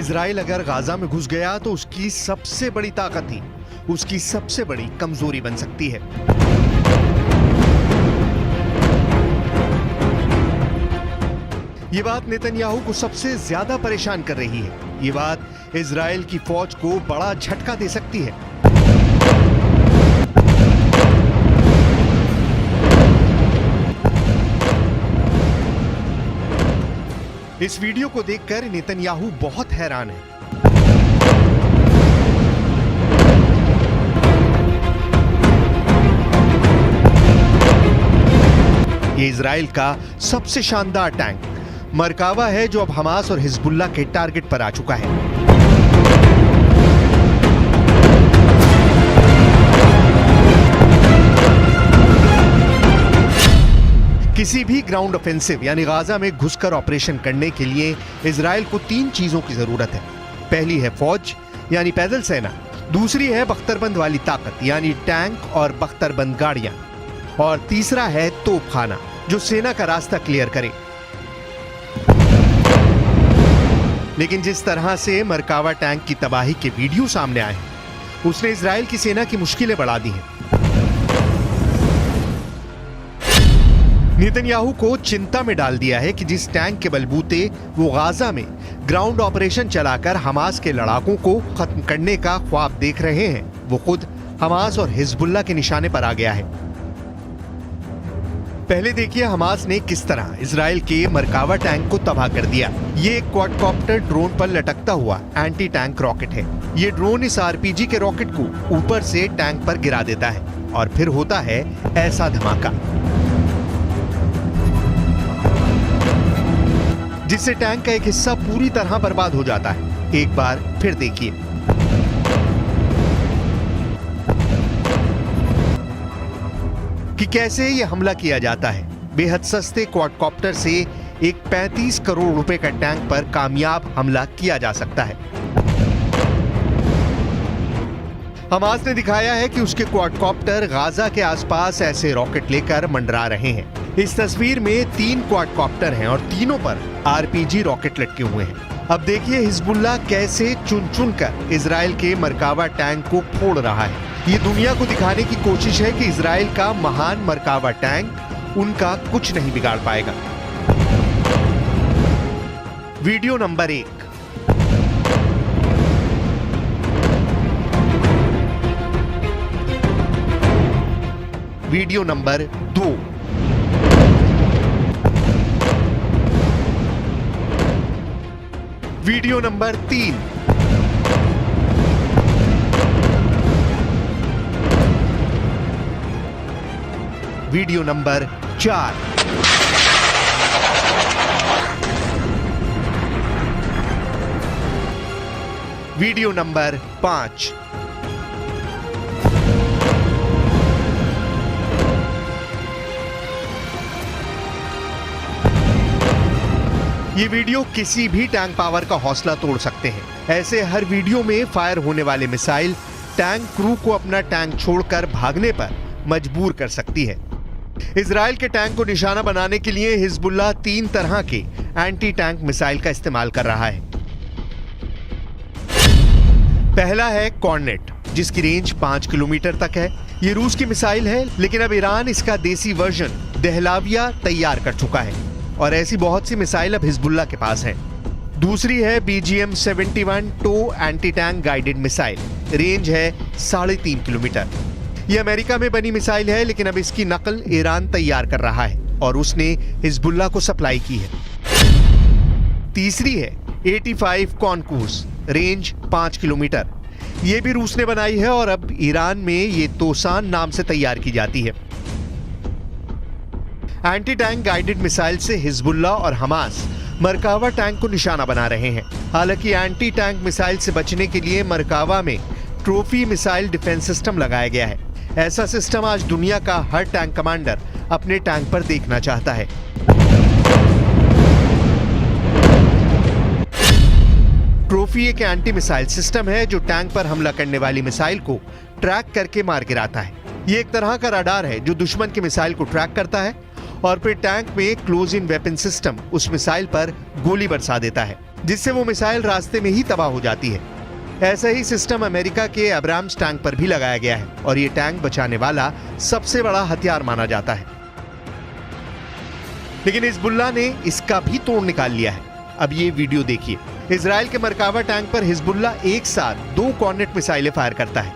Israel अगर Gaza में घुस गया तो उसकी सबसे बड़ी ताकत ही उसकी सबसे बड़ी कमजोरी बन सकती है। ये बात नेतन्याहू को सबसे ज्यादा परेशान कर रही है। ये बात इजराइल की फौज को बड़ा झटका दे सकती है। इस वीडियो को देखकर नेतन्याहू बहुत हैरान है। ये इजराइल का सबसे शानदार टैंक मरकावा है, जो अब हमास और हिजबुल्लाह के टारगेट पर आ चुका है। किसी भी ग्राउंड ऑफेंसिव यानी गाजा में घुसकर ऑपरेशन करने के लिए इजराइल को 3 चीजों की जरूरत है। पहली है फौज यानी पैदल सेना, दूसरी है बख्तरबंद वाली ताकत यानी टैंक और बख्तरबंद गाड़ियां, और तीसरा है तोपखाना जो सेना का रास्ता क्लियर करे। लेकिन जिस तरह से मरकावा टैंक की तबाही के वीडियो सामने आए हैं, उसने इजराइल की सेना की मुश्किलें बढ़ा दी हैं। नेतन्याहू को चिंता में डाल दिया है कि जिस टैंक के बलबूते वो गाजा में ग्राउंड ऑपरेशन चलाकर हमास के लड़ाकों को खत्म करने का ख्वाब देख रहे हैं, वो खुद हमास और हिजबुल्लाह के निशाने पर आ गया है। पहले देखिए हमास ने किस तरह इजराइल के मरकावा टैंक को तबाह कर दिया। ये एक क्वाडकॉप्टर ड्रोन पर लटकता हुआ एंटी टैंक रॉकेट है। ये ड्रोन इस आरपीजी के रॉकेट को ऊपर से टैंक पर गिरा देता है और फिर होता है ऐसा धमाका जिससे टैंक का एक हिस्सा पूरी तरह बर्बाद हो जाता है। एक बार फिर देखिए। कि कैसे यह हमला किया जाता है। बेहद सस्ते क्वाडकॉप्टर से एक 35 करोड़ रुपए का टैंक पर कामयाब हमला किया जा सकता है। हमास ने दिखाया है कि उसके क्वाडकॉप्टर गाजा के आसपास ऐसे रॉकेट लेकर मंडरा रहे हैं। इस तस्वीर में 3 क्वाडकॉप्टर हैं और तीनों पर आरपीजी रॉकेट लटके हुए हैं। अब देखिए हिजबुल्लाह कैसे चुन चुन कर इजराइल के मरकावा टैंक को फोड़ रहा है। ये दुनिया को दिखाने की कोशिश है कि इजराइल का महान मरकावा टैंक उनका कुछ नहीं बिगाड़ पाएगा। Video number 1। Video number 2। Video number 3। Video number 4। Video number 5। ये वीडियो किसी भी टैंक पावर का हौसला तोड़ सकते हैं। ऐसे हर वीडियो में फायर होने वाले मिसाइल टैंक क्रू को अपना टैंक छोड़कर भागने पर मजबूर कर सकती है। इजराइल के टैंक को निशाना बनाने के लिए हिजबुल्लाह 3 तरह के एंटी टैंक मिसाइल का इस्तेमाल कर रहा है। पहला है कॉर्नेट, जिसकी रेंज 5 किलोमीटर तक है। ये रूस की मिसाइल है, लेकिन अब ईरान इसका देसी वर्जन दहलाविया तैयार कर चुका है और ऐसी बहुत सी मिसाइल अब हिजबुल्लाह के पास हैं। दूसरी है BGM-71 टो anti tank guided missile. Range है 3.5 किलोमीटर। यह अमेरिका में बनी मिसाइल है, लेकिन अब इसकी नकल ईरान तैयार कर रहा है और उसने हिजबुल्लाह को सप्लाई की है। तीसरी है 85 कॉनकूस। Range 5 kilometre. यह भी रूस ने बनाई है और अब ईरान में ये तोसान नाम से तैयार की जाती है। एंटी टैंक गाइडेड मिसाइल से हिजबुल्लाह और हमास मरकावा टैंक को निशाना बना रहे हैं। हालांकि एंटी टैंक मिसाइल से बचने के लिए मरकावा में ट्रॉफी मिसाइल डिफेंस सिस्टम लगाया गया है। ऐसा सिस्टम आज दुनिया का हर टैंक कमांडर अपने टैंक पर देखना चाहता है। ट्रॉफी एक एंटी मिसाइल सिस्टम है जो टैंक पर हमला करने वाली मिसाइल को ट्रैक करके मार गिराता है। ये एक तरह का रडार है जो दुश्मन की मिसाइल को ट्रैक करता है और फिर टैंक में क्लोज इन वेपन सिस्टम उस मिसाइल पर गोली बरसा देता है, जिससे वो मिसाइल रास्ते में ही तबाह हो जाती है। ऐसा ही सिस्टम अमेरिका के अब्राम्स टैंक पर भी लगाया गया है और ये टैंक बचाने वाला सबसे बड़ा हथियार माना जाता है। लेकिन हिजबुल्लाह ने इसका भी तोड़ निकाल लिया है। अब ये वीडियो देखिए। इजराइल के मरकावा टैंक पर हिजबुल्लाह एक साथ 2 कॉर्नेट मिसाइलें फायर करता है।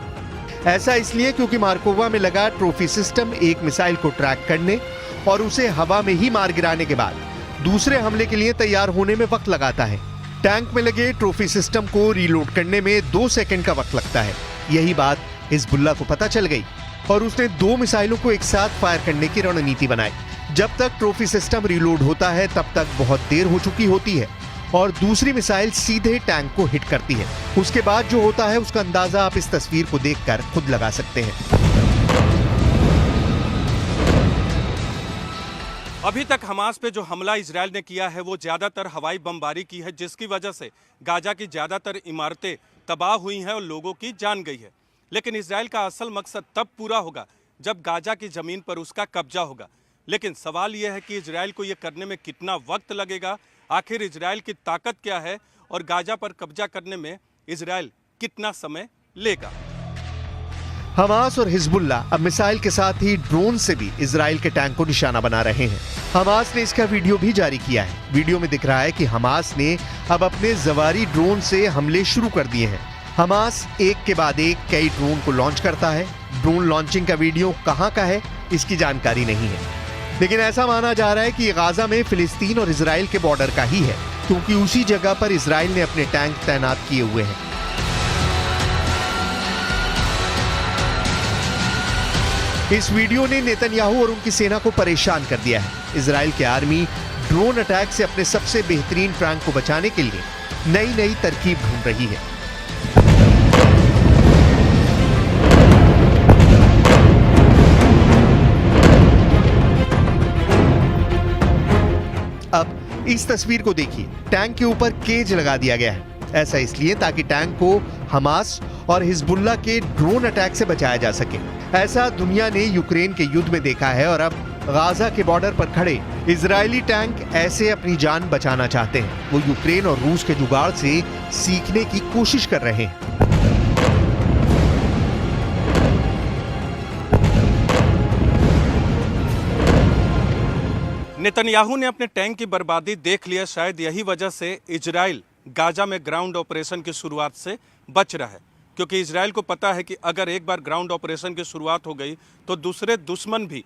ऐसा इसलिए क्योंकि मार्कोवा में लगा ट्रॉफी सिस्टम एक मिसाइल को ट्रैक करने और उसे हवा में ही मार गिराने के बाद दूसरे हमले के लिए तैयार होने में वक्त लगाता है। टैंक में लगे ट्रॉफी सिस्टम को रीलोड करने में 2 सेकंड का वक्त लगता है। यही बात हिजबुल्लाह को पता चल गई और उसने 2 मिसाइलों को एक साथ फायर करने की रणनीति बनाई। जब तक ट्रॉफी सिस्टम रीलोड होता है तब तक बहुत देर हो चुकी होती है और दूसरी मिसाइल सीधे टैंक को हिट करती है। उसके बाद जो होता है उसका अंदाजा आप इस तस्वीर को देखकर खुद लगा सकते हैं। अभी तक हमास पे जो हमला इजराइल ने किया है वो ज़्यादातर हवाई बमबारी की है, जिसकी वजह से गाजा की ज़्यादातर इमारतें तबाह हुई हैं और लोगों की जान गई है। लेकिन इजराइल का असल मकसद तब पूरा होगा जब गाजा की ज़मीन पर उसका कब्जा होगा। लेकिन सवाल यह है कि इजराइल को ये करने में कितना वक्त लगेगा, आखिर इजराइल की ताकत क्या है और गाजा पर कब्जा करने में इजराइल कितना समय लेगा। हमास और हिजबुल्लाह अब मिसाइल के साथ ही ड्रोन से भी इजराइल के टैंक को निशाना बना रहे हैं। हमास ने इसका वीडियो भी जारी किया है। वीडियो में दिख रहा है कि हमास ने अब अपने जवारी ड्रोन से हमले शुरू कर दिए हैं। हमास एक के बाद एक कई ड्रोन को लॉन्च करता है। ड्रोन लॉन्चिंग का वीडियो कहां का है इसकी जानकारी नहीं है, लेकिन ऐसा माना जा रहा है कि गाजा में फिलिस्तीन और इजराइल के बॉर्डर का ही है, क्योंकि उसी जगह पर इजराइल ने अपने टैंक तैनात किए हुए हैं। इस वीडियो ने नेतन्याहू और उनकी सेना को परेशान कर दिया है। इजराइल की आर्मी ड्रोन अटैक से अपने सबसे बेहतरीन टैंक को बचाने के लिए नई नई तरकीब ढूंढ रही है। अब इस तस्वीर को देखिए। टैंक के ऊपर केज लगा दिया गया है। ऐसा इसलिए ताकि टैंक को हमास और हिजबुल्लाह के ड्रोन अटैक से बचाया जा सके। ऐसा दुनिया ने यूक्रेन के युद्ध में देखा है और अब गाजा के बॉर्डर पर खड़े इजरायली टैंक ऐसे अपनी जान बचाना चाहते हैं। वो यूक्रेन और रूस के जुगाड़ से सीखने की कोशिश कर रहे हैं। नेतन्याहू ने अपने टैंक की बर्बादी देख लिया। शायद यही वजह से इजराइल गाजा में ग्राउंड ऑपरेशन की शुरुआत से बच रहा है, क्योंकि इजराइल को पता है कि अगर एक बार ग्राउंड ऑपरेशन की शुरुआत हो गई तो दूसरे दुश्मन भी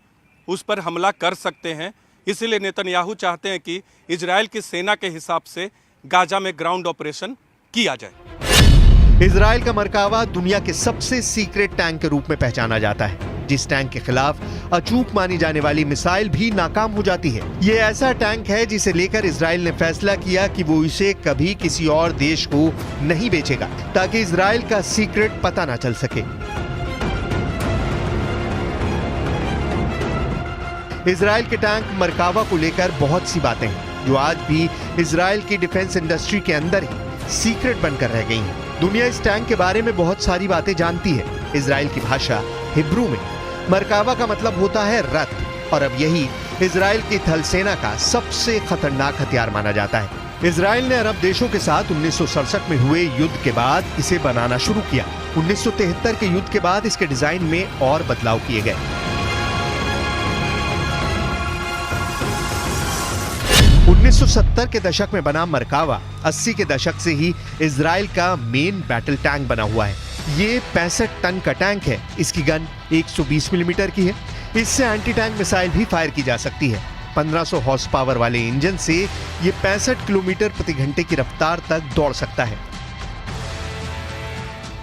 उस पर हमला कर सकते हैं। इसीलिए नेतन्याहू चाहते हैं कि इजराइल की सेना के हिसाब से गाजा में ग्राउंड ऑपरेशन किया जाए। इजराइल का मरकावा दुनिया के सबसे सीक्रेट टैंक के रूप में पहचाना जाता है, जिस टैंक के खिलाफ अचूक मानी जाने वाली मिसाइल भी नाकाम हो जाती है। ये ऐसा टैंक है जिसे लेकर इजराइल ने फैसला किया कि वो इसे कभी किसी और देश को नहीं बेचेगा, ताकि इजराइल का सीक्रेट पता ना चल सके। इजराइल के टैंक मरकावा को लेकर बहुत सी बातें हैं जो आज भी इजराइल की डिफेंस इंडस्ट्री के अंदर ही सीक्रेट बनकर रह गई हैं। दुनिया इस टैंक के बारे में बहुत सारी बातें जानती है। इजराइल की भाषा हिब्रू में मरकावा का मतलब होता है रथ, और अब यही इजराइल की थल सेना का सबसे खतरनाक हथियार माना जाता है। इजराइल ने अरब देशों के साथ 1967 में हुए युद्ध के बाद इसे बनाना शुरू किया। 1973 के युद्ध के बाद इसके डिजाइन में और बदलाव किए गए। 1970 के दशक में बना मरकावा 80 के दशक से ही इजराइल का मेन बैटल टैंक बना हुआ है। ये 65 टन का टैंक है। इसकी गन 120 मिलीमीटर की है। इससे एंटी टैंक मिसाइल भी फायर की जा सकती है। 1500 हॉर्स पावर वाले इंजन से ये 65 किलोमीटर प्रति घंटे की रफ्तार तक दौड़ सकता है।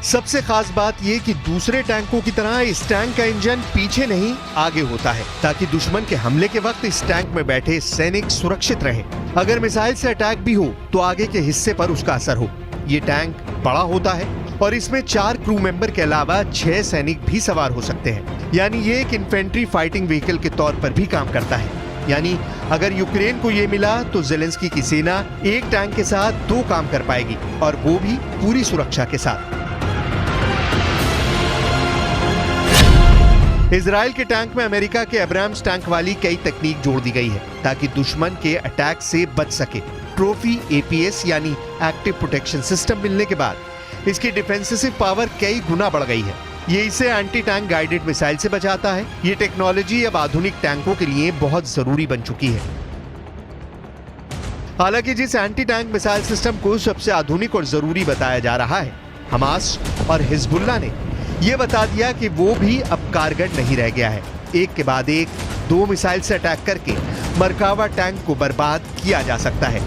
सबसे खास बात यह कि दूसरे टैंकों की तरह इस टैंक का इंजन पीछे नहीं आगे होता है, ताकि दुश्मन के हमले के वक्त इस टैंक में बैठे सैनिक सुरक्षित रहें। अगर मिसाइल से अटैक भी हो तो आगे के हिस्से पर उसका असर हो। ये टैंक बड़ा होता है और इसमें 4 क्रू मेंबर के अलावा 6 सैनिक भी सवार हो सकते हैं। यानी ये एक इन्फेंट्री फाइटिंग व्हीकल के तौर पर भी काम करता है। यानी अगर यूक्रेन को ये मिला तो जेलेंस्की की सेना एक टैंक के साथ 2 काम कर पाएगी, और वो भी पूरी सुरक्षा के साथ। इजराइल के टैंक में अमेरिका के एब्राम्स टैंक वाली कई तकनीक जोड़ दी गई है ताकि दुश्मन के अटैक से बच सके। ट्रॉफी एपीएस यानी एक्टिव प्रोटेक्शन सिस्टम मिलने के बाद इसकी डिफेंसिव पावर कई गुना बढ़ गई है। ये इसे एंटी टैंक गाइडेड मिसाइल से बचाता है। ये टेक्नोलॉजी अब आधुनिक टैंकों के लिए बहुत जरूरी बन चुकी है। हालांकि जिस एंटी टैंक मिसाइल सिस्टम को सबसे आधुनिक और जरूरी बताया जा रहा है, हमास और हिजबुल्लाह ने यह बता दिया कि वो भी अब कारगर नहीं रह गया है। एक के बाद एक 2 मिसाइल से अटैक करके मरकावा टैंक को बर्बाद किया जा सकता है।